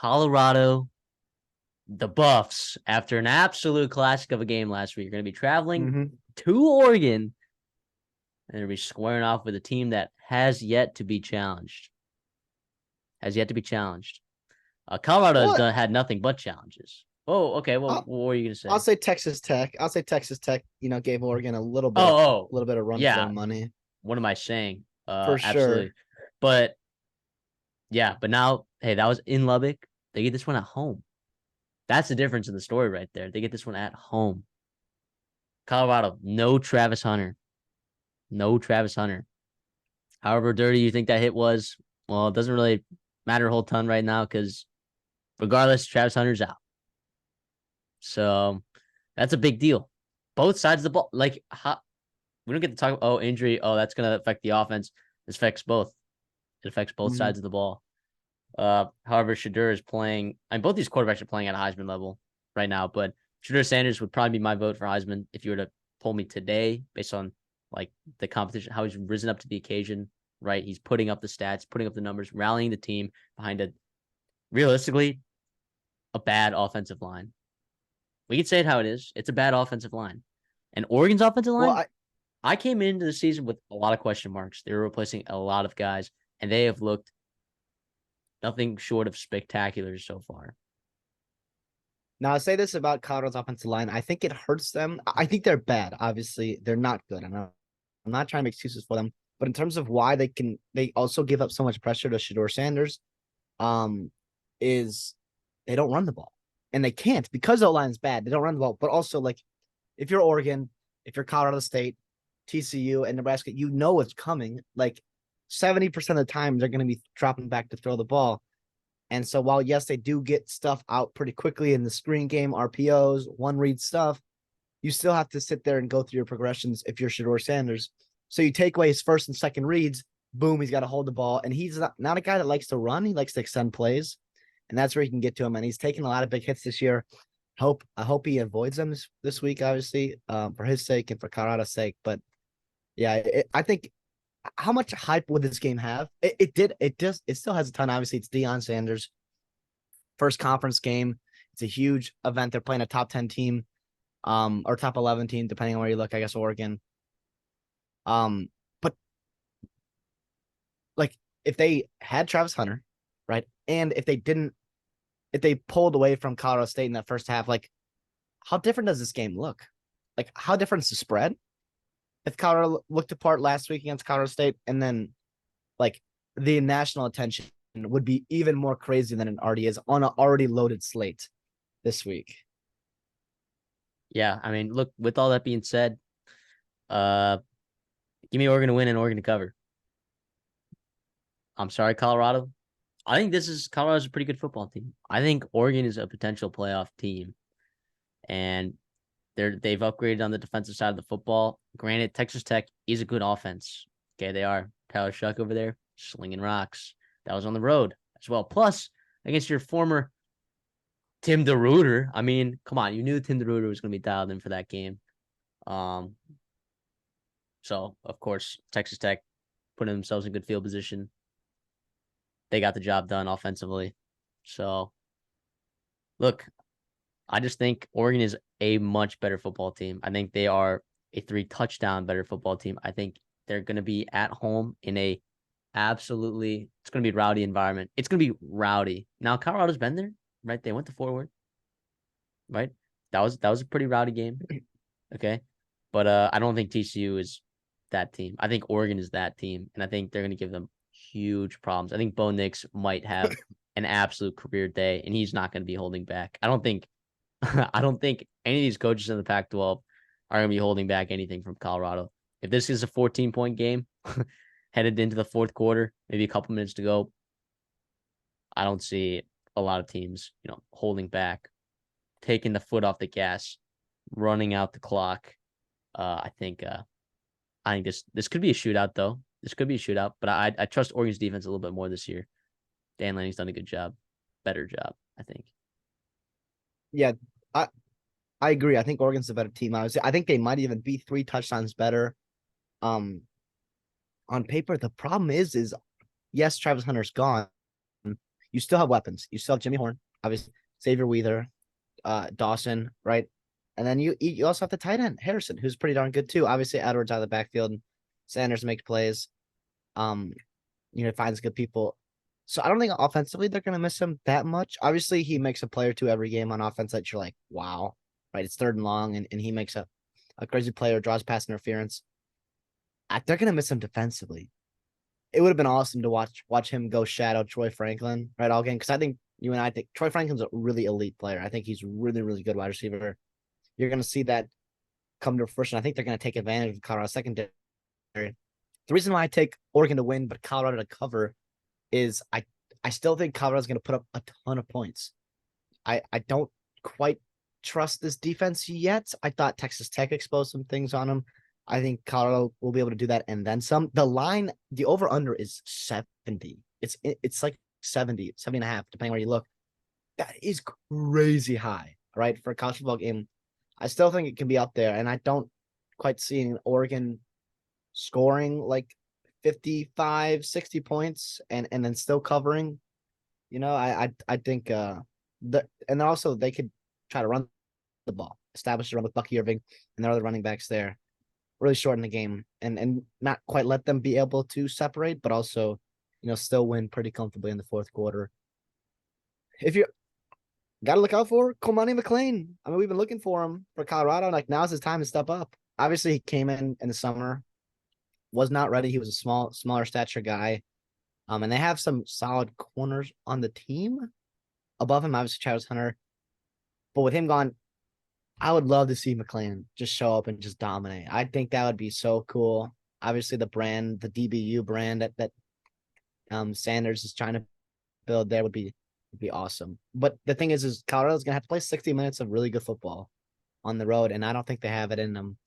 Colorado, the Buffs, after an absolute classic of a game last week, are going to be traveling to Oregon and they'll be squaring off with a team that has yet to be challenged. Colorado has had nothing but challenges. Oh, okay. Well, what were you going to say? I'll say Texas Tech. Gave Oregon a little bit, of run for their money. What am I saying? For absolutely. sure. But now, hey, that was in Lubbock. They get this one at home. That's the difference in the story right there. They get this one at home. Colorado, no Travis Hunter. However dirty you think that hit was, well, it doesn't really matter a whole ton right now because regardless, Travis Hunter's out. So that's a big deal. Both sides of the ball. Like, we don't get to talk about, injury. Oh, that's going to affect the offense. This affects both. It affects both sides of the ball. However, Shedeur is playing. Both these quarterbacks are playing at a Heisman level right now, but Shedeur Sanders would probably be my vote for Heisman if you were to poll me today based on like the competition, how he's risen up to the occasion, right? He's putting up the stats, putting up the numbers, rallying the team behind realistically, a bad offensive line. We can say it how it is. It's a bad offensive line. And Oregon's offensive line, well, I came into the season with a lot of question marks. They were replacing a lot of guys, and they have looked nothing short of spectacular so far. Now, I say this about Colorado's offensive line. I think it hurts them. I think they're bad. Obviously, they're not good. I'm not trying to make excuses for them. But in terms of why they also give up so much pressure to Shedeur Sanders, is they don't run the ball. And they can't because the line is bad. They don't run the ball. But also, like, if you're Oregon, if you're Colorado State, TCU, and Nebraska, you know it's coming. Like, 70% of the time, they're going to be dropping back to throw the ball. And so while, yes, they do get stuff out pretty quickly in the screen game, RPOs, one-read stuff, you still have to sit there and go through your progressions if you're Shedeur Sanders. So you take away his first and second reads, boom, he's got to hold the ball. And he's not a guy that likes to run. He likes to extend plays. And that's where he can get to him. And he's taken a lot of big hits this year. I hope he avoids them this week, obviously, for his sake and for Colorado's sake. But, yeah, I think – how much hype would this game have? It still has a ton. Obviously, it's Deion Sanders' first conference game. It's a huge event. They're playing a top 10 team, or top 11 team, depending on where you look. I guess Oregon. But like if they had Travis Hunter, right, and if they pulled away from Colorado State in that first half, like how different does this game look? Like how different is the spread? If Colorado looked apart last week against Colorado State, and then like the national attention would be even more crazy than it already is on an already loaded slate this week. Yeah, I mean, look, with all that being said, give me Oregon to win and Oregon to cover. I'm sorry, Colorado. I think Colorado's a pretty good football team. I think Oregon is a potential playoff team. And they've upgraded on the defensive side of the football. Granted, Texas Tech is a good offense. Okay, they are. Tyler Shuck over there, slinging rocks. That was on the road as well. Plus, against your former Tim DeRuyter. I mean, come on. You knew Tim DeRuyter was going to be dialed in for that game. So, of course, Texas Tech putting themselves in good field position. They got the job done offensively. So, look, I just think Oregon is a much better football team. I think they are a 3-touchdown better football team. I think they're going to be at home in it's going to be a rowdy environment. It's going to be rowdy. Now, Colorado's been there, right? They went to Forward, right? That was a pretty rowdy game. Okay. But I don't think TCU is that team. I think Oregon is that team, and I think they're going to give them huge problems. I think Bo Nix might have an absolute career day, and he's not going to be holding back. I don't think any of these coaches in the Pac-12 are going to be holding back anything from Colorado. If this is a 14-point game headed into the fourth quarter, maybe a couple minutes to go, I don't see a lot of teams, holding back, taking the foot off the gas, running out the clock. I think this could be a shootout, though. This could be a shootout, but I trust Oregon's defense a little bit more this year. Dan Lanning's done a good job, better job, I think. Yeah, I agree. I think Oregon's a better team. I think they might even be 3 touchdowns better. On paper, the problem is yes, Travis Hunter's gone. you still have weapons. You still have Jimmy Horn, obviously, Xavier Wheeler, Dawson, right? And then you also have the tight end, Harrison, who's pretty darn good too. Obviously, Edwards out of the backfield, Sanders makes plays. Um, finds good people. So I don't think offensively they're gonna miss him that much. Obviously, he makes a play or two every game on offense that you're like, wow, right? It's 3rd and long, and he makes a crazy play or draws pass interference. They're gonna miss him defensively. It would have been awesome to watch him go shadow Troy Franklin right all game, because I think you and I think Troy Franklin's a really elite player. I think he's really, really good wide receiver. You're gonna see that come to fruition. I think they're gonna take advantage of Colorado secondary. The reason why I take Oregon to win but Colorado to cover is I still think Colorado's gonna put up a ton of points. I don't quite trust this defense yet. I thought Texas Tech exposed some things on them. I think Colorado will be able to do that and then some. The line, the over under is 70. It's like 70 and a half, depending where you look. That is crazy high, right? For a college football game. I still think it can be up there, and I don't quite see an Oregon scoring like 55, 60 points and then still covering. I think and also they could try to run the ball, establish a run with Bucky Irving and their other running backs there, really shorten the game and not quite let them be able to separate, but also, still win pretty comfortably in the 4th quarter. If you got to look out for Cormani McClain. I mean, we've been looking for him for Colorado. Like, now's his time to step up. Obviously, he came in the summer, was not ready. He was a smaller stature guy. And they have some solid corners on the team. Above him, obviously, Travis Hunter. But with him gone, I would love to see McClain just show up and just dominate. I think that would be so cool. Obviously, the brand, the DBU brand that Sanders is trying to build there would be awesome. But the thing is Colorado's gonna have to play 60 minutes of really good football on the road, and I don't think they have it in them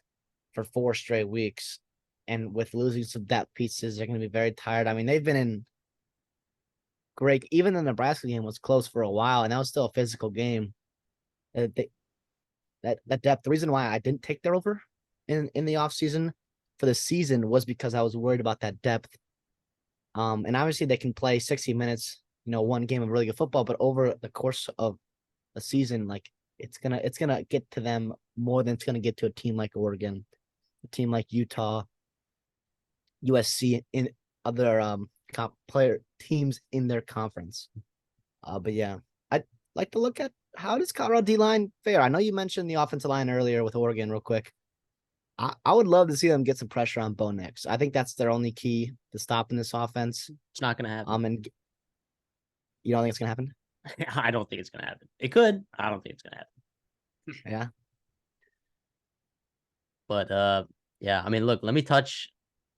for 4 straight weeks. And with losing some depth pieces, they're gonna be very tired. I mean, they've been in great. Even the Nebraska game was close for a while, and that was still a physical game. That depth. The reason why I didn't take their over in the offseason for the season was because I was worried about that depth. And obviously they can play 60 minutes, one game of really good football, but over the course of a season, like it's gonna get to them more than it's gonna get to a team like Oregon, a team like Utah, USC, in other player teams in their conference. But yeah, I'd like to look at how does Colorado D-line fare. I know you mentioned the offensive line earlier with Oregon real quick. I would love to see them get some pressure on Bo Nix. I think that's their only key to stopping this offense. It's not going to happen. And you don't think it's going to happen? I don't think it's going to happen. It could. I don't think it's going to happen. Yeah. But yeah, I mean, look, let me touch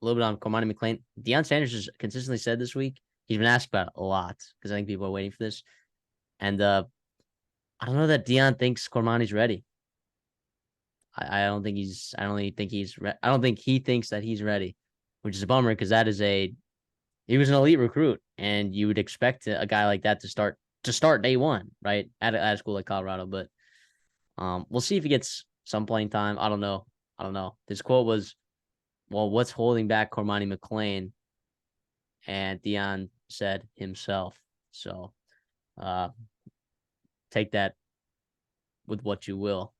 a little bit on Cormani McClain. Deion Sanders has consistently said this week, he's been asked about it a lot because I think people are waiting for this. And I don't know that Deion thinks Cormani's ready. I don't think he's. I don't think he's. I don't think he thinks that he's ready, which is a bummer because that is he was an elite recruit, and you would expect a guy like that to start day one, right, at a school like Colorado. But we'll see if he gets some playing time. I don't know. His quote was, "Well, what's holding back Cormani McClain?" And Deion said himself. So, take that with what you will.